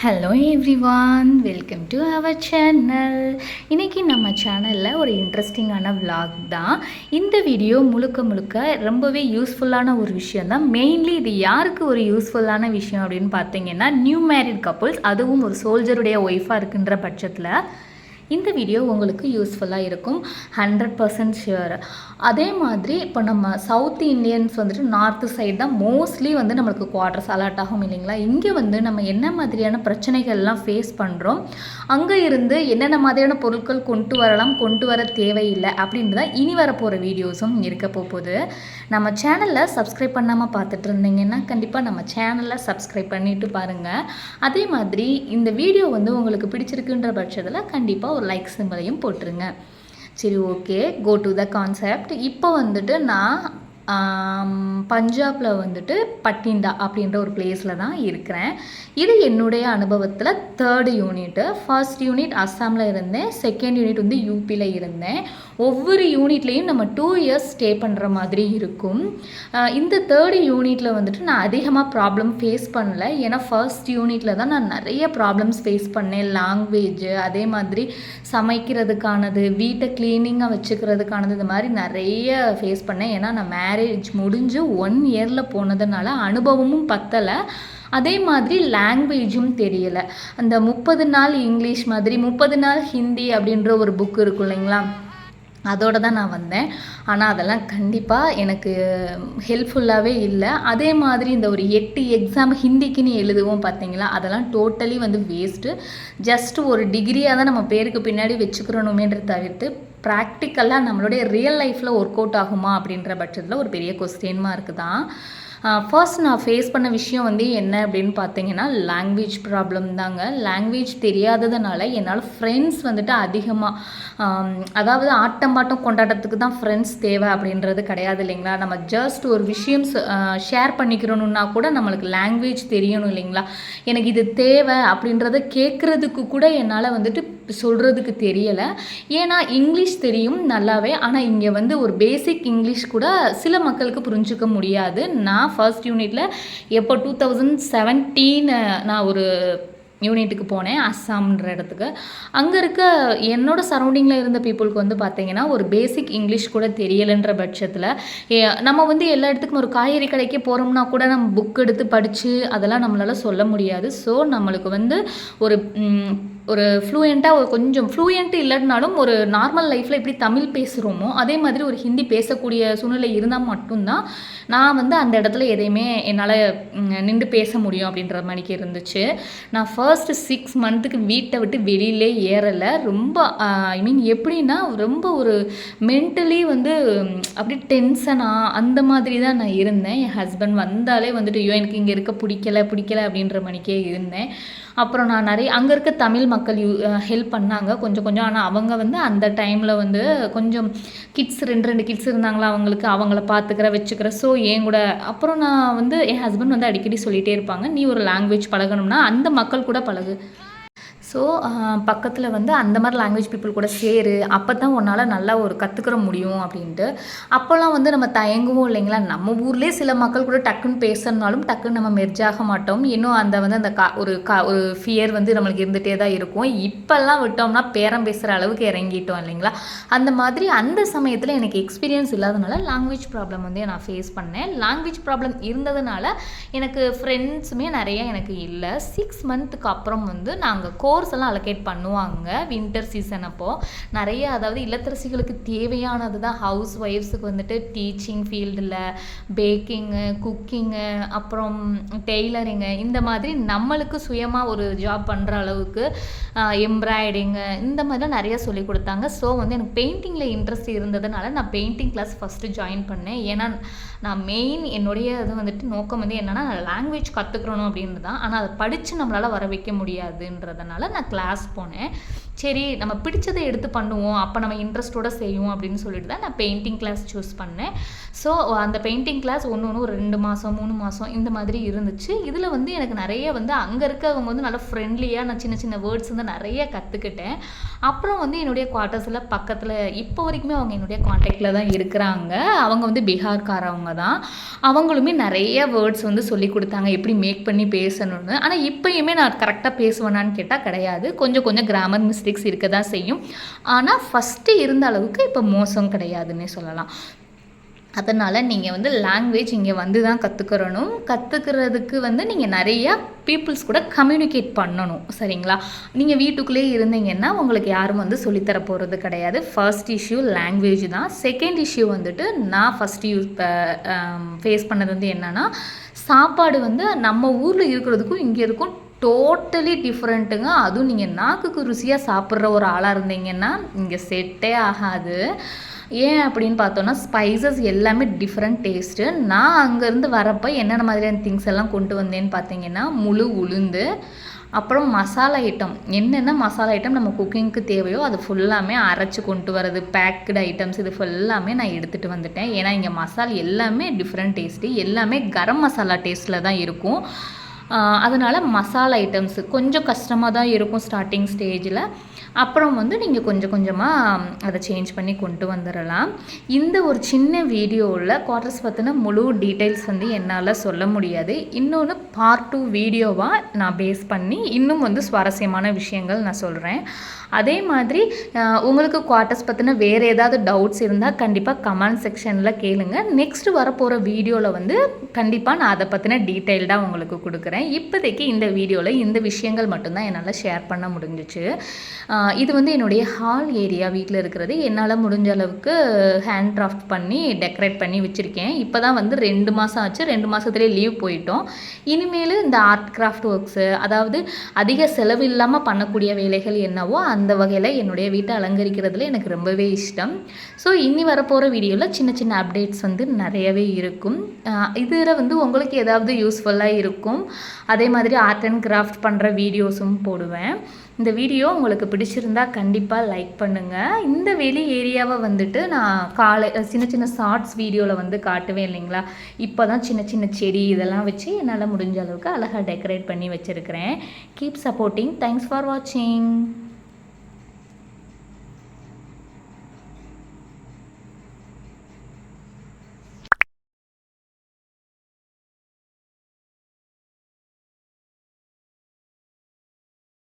Hello everyone, welcome to our channel. இன்றைக்கி நம்ம சேனலில் ஒரு இன்ட்ரெஸ்டிங்கான vlog தான். இந்த வீடியோ முழுக்க முழுக்க ரொம்பவே யூஸ்ஃபுல்லான ஒரு விஷயம் தான். மெயின்லி இது யாருக்கு ஒரு யூஸ்ஃபுல்லான விஷயம் அப்படின்னு பார்த்தீங்கன்னா, நியூ மேரிட் கப்புள்ஸ், அதுவும் ஒரு சோல்ஜருடைய ஒய்ஃபாக இருக்குன்ற பட்சத்தில் இந்த வீடியோ உங்களுக்கு யூஸ்ஃபுல்லாக இருக்கும். 100% ஷுர். அதே மாதிரி இப்போ நம்ம சவுத் இந்தியன்ஸ் வந்துட்டு நார்த்து சைடு தான் மோஸ்ட்லி வந்து நம்மளுக்கு குவார்டர்ஸ் அலாட் ஆகும் இல்லைங்களா. இங்கே வந்து நம்ம என்ன மாதிரியான பிரச்சனைகள்லாம் ஃபேஸ் பண்ணுறோம், அங்கே இருந்து என்னென்ன மாதிரியான பொருட்கள் கொண்டு வரலாம், கொண்டு வர தேவையில்லை அப்படின்ட்டு தான் இனி வரப்போகிற வீடியோஸும் இருக்க போகுது. நம்ம சேனலில் சப்ஸ்கிரைப் பண்ணாமல் பார்த்துட்டு இருந்தீங்கன்னா கண்டிப்பாக நம்ம சேனலில் சப்ஸ்கிரைப் பண்ணிவிட்டு பாருங்கள். அதே மாதிரி இந்த வீடியோ வந்து உங்களுக்கு பிடிச்சிருக்குன்ற பட்சத்தில் கண்டிப்பாக ஒரு லைக் சிம்பலையும் போட்டுருங்க. சரி, okay, go to the concept. இப்போ வந்துட்டு நான் பஞ்சாபில் வந்துட்டு பட்டிண்டா அப்படின்ற ஒரு பிளேஸில் தான் இருக்கிறேன். இது என்னுடைய அனுபவத்தில் 3rd யூனிட்டு. ஃபர்ஸ்ட் யூனிட் அஸ்ஸாமில் இருந்தேன், செகண்ட் யூனிட் வந்து யூபியில் இருந்தேன். ஒவ்வொரு யூனிட்லேயும் நம்ம 2 இயர்ஸ் ஸ்டே பண்ணுற மாதிரி இருக்கும். இந்த 3rd யூனிட்டில் வந்துட்டு நான் அதிகமாக ப்ராப்ளம் ஃபேஸ் பண்ணல. ஏன்னா ஃபர்ஸ்ட் யூனிட்டில் தான் நான் நிறைய ப்ராப்ளம்ஸ் ஃபேஸ் பண்ணேன். லாங்குவேஜ், அதே மாதிரி சமைக்கிறதுக்கானது, வீட்டை க்ளீனிங்காக வச்சுக்கிறதுக்கானது, இந்த மாதிரி நிறைய ஃபேஸ் பண்ணேன். ஏன்னா நான் மேரேஜ் முடிஞ்சு 1 இயரில் போனதுனால அனுபவமும் பத்தலை. அதே மாதிரி லாங்குவேஜும் தெரியலை. அந்த 30 நாள் இங்கிலீஷ் மாதிரி 30 நாள் ஹிந்தி அப்படின்ற ஒரு புக் இருக்கும் இல்லைங்களா, அதோடு தான் நான் வந்தேன். ஆனால் அதெல்லாம் கண்டிப்பாக எனக்கு ஹெல்ப்ஃபுல்லாகவே இல்லை. அதே மாதிரி இந்த ஒரு 8 எக்ஸாம் ஹிந்திக்குன்னு எழுதுவோம் பார்த்தீங்களா, அதெல்லாம் டோட்டலி வந்து வேஸ்ட்டு. ஜஸ்ட் ஒரு டிகிரியாக தான் நம்ம பேருக்கு பின்னாடி வச்சுக்கிறணுமேன்ற தவிர்த்து ப்ராக்டிக்கலாக நம்மளுடைய ரியல் லைஃப்பில் ஒர்க் அவுட் ஆகுமா அப்படின்ற பட்சத்தில் ஒரு பெரிய கொஸ்டின் மார்க் தான். ஃபர்ஸ்ட் நான் ஃபேஸ் பண்ண விஷயம் வந்து என்ன அப்படின்னு பார்த்தீங்கன்னா, லாங்குவேஜ் ப்ராப்ளம் தாங்க. லாங்குவேஜ் தெரியாததுனால என்னால் ஃப்ரெண்ட்ஸ் வந்துட்டு அதிகமாக, அதாவது ஆட்டம் பாட்டம் கொண்டாட்டத்துக்கு தான் ஃப்ரெண்ட்ஸ் தேவை அப்படின்றது கிடையாது இல்லைங்களா. நம்ம ஜஸ்ட் ஒரு விஷயம் ஷேர் பண்ணிக்கிறணுன்னா கூட நம்மளுக்கு லாங்குவேஜ் தெரியணும் இல்லைங்களா. எனக்கு இது தேவை அப்படின்றத கேட்குறதுக்கு கூட என்னால் வந்துட்டு சொல்கிறதுக்கு தெரியலை. ஏன்னா இங்கிலீஷ் தெரியும் நல்லாவே, ஆனால் இங்கே வந்து ஒரு பேசிக் இங்கிலீஷ் கூட சில மக்களுக்கு புரிஞ்சுக்க முடியாது. நான் ஃபர்ஸ்ட் யூனிட்டில் எப்போ 2017 நான் ஒரு யூனிட்டுக்கு போனேன், அஸ்ஸாம்ன்ற இடத்துக்கு. அங்கே இருக்க என்னோட சரௌண்டிங்கில் இருந்த பீப்புளுக்கு வந்து பார்த்திங்கன்னா ஒரு பேசிக் இங்கிலீஷ் கூட தெரியலைன்ற பட்சத்தில் நம்ம வந்து எல்லா இடத்துக்கும் ஒரு காய்கறி கடைக்கு போகிறோம்னா கூட நம்ம புக் எடுத்து படித்து அதெல்லாம் நம்மளால் சொல்ல முடியாது. ஸோ நம்மளுக்கு வந்து ஒரு ஃப்ளூயண்ட்டாக, கொஞ்சம் ஃப்ளூயண்ட்டு இல்லைனாலும் ஒரு நார்மல் லைஃப்பில் எப்படி தமிழ் பேசுகிறோமோ அதே மாதிரி ஒரு ஹிந்தி பேசக்கூடிய சூழ்நிலை இருந்தால் மட்டும்தான் நான் வந்து அந்த இடத்துல எதையுமே என்னால் நின்று பேச முடியும் அப்படின்ற மாதிரிக்கு இருந்துச்சு. நான் ஃபர்ஸ்ட் 6 மந்த்துக்கு வீட்டை விட்டு வெளியிலே ஏறலை. ரொம்ப எப்படின்னா ரொம்ப ஒரு மென்டலி வந்து அப்படியே டென்ஷனாக அந்த மாதிரி தான் நான் இருந்தேன். என் ஹஸ்பண்ட் வந்தாலே வந்துட்டு ஐயோ எனக்கு இங்கே இருக்க பிடிக்கல அப்படின்ற மாதிரிக்கே இருந்தேன். அப்புறம் நான் நிறைய அங்கே இருக்க தமிழ் மக்கள் ஹெல்ப் பண்ணாங்க கொஞ்சம் கொஞ்சம். ஆனால் அவங்க வந்து அந்த டைமில் வந்து கொஞ்சம் கிட்ஸ் 2 கிட்ஸ் இருந்தாங்களா, அவங்கள பார்த்துக்கிற வச்சுக்கிற. ஸோ ஏன் கூட அப்புறம் நான் வந்து என் ஹஸ்பண்ட் வந்து அடிக்கடி சொல்லிகிட்டே இருப்பாங்க, நீ ஒரு லாங்குவேஜ் பழகணும்னா அந்த மக்கள் கூட பழகு. ஸோ பக்கத்தில் வந்து அந்த மாதிரி லாங்குவேஜ் பீப்புள் கூட சேரு, அப்போ தான் உன்னால் நல்லா ஒரு கற்றுக்கிற முடியும் அப்படின்ட்டு. அப்போல்லாம் வந்து நம்ம தயங்குவோம் இல்லைங்களா. நம்ம ஊர்லேயே சில மக்கள் கூட டக்குன்னு பேசணுனாலும் டக்குன்னு நம்ம மெர்ஜ் ஆக மாட்டோம். இன்னும் அந்த வந்து அந்த ஒரு ஃபியர் வந்து நம்மளுக்கு இருந்துகிட்டே தான் இருக்கும். இப்போல்லாம் விட்டோம்னா பேரம் பேசுகிற அளவுக்கு இறங்கிட்டோம் இல்லைங்களா. அந்த மாதிரி அந்த சமயத்தில் எனக்கு எக்ஸ்பீரியன்ஸ் இல்லாதனால லாங்குவேஜ் ப்ராப்ளம் வந்து நான் ஃபேஸ் பண்ணேன். லாங்குவேஜ் ப்ராப்ளம் இருந்ததுனால எனக்கு ஃப்ரெண்ட்ஸுமே நிறைய எனக்கு இல்லை. 6 மந்த்துக்கு அப்புறம் வந்து நாங்கள் கோர்ஸ் எல்லாம் அலோகேட் பண்ணுவாங்க வின்டர் சீசன் அப்போது. நிறைய அதாவது இல்லத்தரசிகளுக்கு தேவையானது தான். ஹவுஸ் ஒய்ஃப்ஸுக்கு வந்துட்டு டீச்சிங் ஃபீல்டில், பேக்கிங்கு, குக்கிங்கு, அப்புறம் டெய்லரிங்கு, இந்த மாதிரி நம்மளுக்கு சுயமாக ஒரு ஜாப் பண்ணுற அளவுக்கு எம்ப்ராய்டிங்கு, இந்த மாதிரிலாம் நிறைய சொல்லி கொடுத்தாங்க. ஸோ வந்து எனக்கு பெயிண்டிங்கில் இன்ட்ரெஸ்ட் இருந்ததுனால நான் பெயிண்டிங் கிளாஸ் ஃபஸ்ட்டு ஜாயின் பண்ணேன். ஏன்னா நான் மெயின் என்னுடைய இது வந்துட்டு நோக்கம் வந்து என்னென்னா லாங்குவேஜ் கற்றுக்கணும் அப்படின்னு தான். ஆனால் அதை படித்து நம்மளால் வர வைக்க முடியாதுன்றதுனால நான் கிளாஸ் போனேன். சரி நம்ம பிடிச்சதை எடுத்து பண்ணுவோம், அப்போ நம்ம இன்ட்ரெஸ்ட்டோட செய்வோம் அப்படின்னு சொல்லிட்டு தான் நான் பெயிண்டிங் கிளாஸ் சூஸ் பண்ணேன். ஸோ அந்த பெயிண்டிங் கிளாஸ் ஒன்று ஒரு 2 மாதம் 3 மாதம் இந்த மாதிரி இருந்துச்சு. இதில் வந்து எனக்கு நிறைய வந்து அங்கே இருக்கவங்க வந்து நல்லா ஃப்ரெண்ட்லியாக நான் சின்ன சின்ன வேர்ட்ஸ் வந்து நிறைய கற்றுக்கிட்டேன். அப்புறம் வந்து என்னுடைய குவார்ட்டர்ஸில் பக்கத்தில் இப்போ வரைக்குமே அவங்க என்னுடைய காண்டாக்டில் தான் இருக்கிறாங்க. அவங்க வந்து பீகார்காரவங்க தான். அவங்களுமே நிறைய வேர்ட்ஸ் வந்து சொல்லி கொடுத்தாங்க, எப்படி மேக் பண்ணி பேசணும்னு. ஆனால் இப்போயுமே நான் கரெக்டாக பேசுவேனான்னு கேட்டால் கிடையாது. கொஞ்சம் கொஞ்சம் கிராமர் மிஸ்டேக்ஸ் இருக்க தான் செய்யும். ஆனால் ஃபஸ்ட்டு இருந்த அளவுக்கு இப்போ மோசம் கிடையாதுன்னே சொல்லலாம். அதனால் நீங்கள் வந்து லாங்குவேஜ் இங்கே வந்து தான் கற்றுக்கிறணும். கற்றுக்கிறதுக்கு வந்து நீங்கள் நிறையா பீப்புள்ஸ் கூட கம்யூனிகேட் பண்ணணும், சரிங்களா? நீங்கள் வீட்டுக்குள்ளேயே இருந்தீங்கன்னா உங்களுக்கு யாரும் வந்து சொல்லித்தர போகிறது கிடையாது. ஃபர்ஸ்ட் இஷ்யூ லாங்குவேஜ் தான். செகண்ட் இஷ்யூ வந்துட்டு நான் ஃபஸ்ட்டு ஃபேஸ் பண்ணது வந்து என்னென்னா, சாப்பாடு வந்து நம்ம ஊரில் இருக்கிறதுக்கும் இங்கே இருக்கும் டோட்டலி டிஃப்ரெண்ட்டுங்க. அதுவும் நீங்கள் நாக்குக்கு ருசியாக சாப்பிட்ற ஒரு ஆளாக இருந்தீங்கன்னா இங்கே செட்டே ஆகாது. ஏன் அப்படின்னு பார்த்தோன்னா, ஸ்பைசஸ் எல்லாமே டிஃப்ரெண்ட் டேஸ்ட்டு. நான் அங்கேருந்து வரப்போ என்னென்ன மாதிரியான திங்ஸ் எல்லாம் கொண்டு வந்தேன்னு பார்த்தீங்கன்னா, முழு உளுந்து, அப்புறம் மசாலா ஐட்டம், என்னென்ன மசாலா ஐட்டம் நம்ம குக்கிங்க்கு தேவையோ அது ஃபுல்லாமே அரைச்சி கொண்டு வரது, பேக்டு ஐட்டம்ஸ் இது ஃபுல்லாமே நான் எடுத்துகிட்டு வந்துட்டேன். ஏன்னா இங்கே மசாலா எல்லாமே டிஃப்ரெண்ட் டேஸ்ட்டு, எல்லாமே கரம் மசாலா டேஸ்ட்டில் தான் இருக்கும். அதனால் மசாலா ஐட்டம்ஸு கொஞ்சம் கஷ்டமாக தான் இருக்கும் ஸ்டார்டிங் ஸ்டேஜில். அப்புறம் வந்து நீங்கள் கொஞ்சம் கொஞ்சமாக அதை சேஞ்ச் பண்ணி கொண்டு வந்துடலாம். இந்த ஒரு சின்ன வீடியோவில் குவார்ட்டர்ஸ் பற்றின முழு டீட்டெயில்ஸ் வந்து என்னால் சொல்ல முடியாது. இன்னொன்று பார்ட் 2 வீடியோவாக நான் பேஸ் பண்ணி இன்னும் வந்து சுவாரஸ்யமான விஷயங்கள் நான் சொல்கிறேன். அதே மாதிரி உங்களுக்கு குவார்ட்டர்ஸ் பற்றின வேறு ஏதாவது டவுட்ஸ் இருந்தால் கண்டிப்பாக கமெண்ட் செக்ஷனில் கேளுங்க. நெக்ஸ்ட்டு வரப்போகிற வீடியோவில் வந்து கண்டிப்பாக நான் அதை பற்றின டீட்டெயில்டாக உங்களுக்கு கொடுக்குறேன். இப்போதைக்கு இந்த வீடியோவில் இந்த விஷயங்கள் மட்டும்தான் என்னால் ஷேர் பண்ண முடிஞ்சிச்சு. இது வந்து என்னுடைய ஹால் ஏரியா வீட்டில் இருக்கிறது. என்னால் முடிஞ்ச அளவுக்கு ஹேண்ட் கிராஃப்ட் பண்ணி டெக்கரேட் பண்ணி வச்சுருக்கேன். இப்போ தான் வந்து 2 மாதம் ஆச்சு. 2 மாதத்துலேயே லீவ் போயிட்டோம். இனிமேல் இந்த ஆர்ட் கிராஃப்ட் ஒர்க்ஸு, அதாவது அதிக செலவு இல்லாமல் பண்ணக்கூடிய வேலைகள் என்னவோ அந்த வகையில் என்னுடைய வீட்டை அலங்கரிக்கிறதுல எனக்கு ரொம்பவே இஷ்டம். ஸோ இனி வரப்போகிற வீடியோவில் சின்ன சின்ன அப்டேட்ஸ் வந்து நிறையவே இருக்கும். இதில் வந்து உங்களுக்கு ஏதாவது யூஸ்ஃபுல்லாக இருக்கும். அதே மாதிரி ஆர்ட் அண்ட் கிராஃப்ட் பண்ணுற வீடியோஸும் போடுவேன். இந்த வீடியோ உங்களுக்கு பிடிச்சிருந்தா கண்டிப்பாக லைக் பண்ணுங்கள். இந்த வெளி ஏரியாவை வந்துட்டு நான் சின்ன சின்ன ஷார்ட்ஸ் வீடியோவில் வந்து காட்டுவேன் இல்லைங்களா? இப்போ தான் சின்ன சின்ன செடி இதெல்லாம் வச்சு என்னால் முடிஞ்ச அளவுக்கு அழகாக டெக்கரேட் பண்ணி வச்சுருக்கிறேன். Keep supporting. தேங்க்ஸ் ஃபார் வாட்சிங்.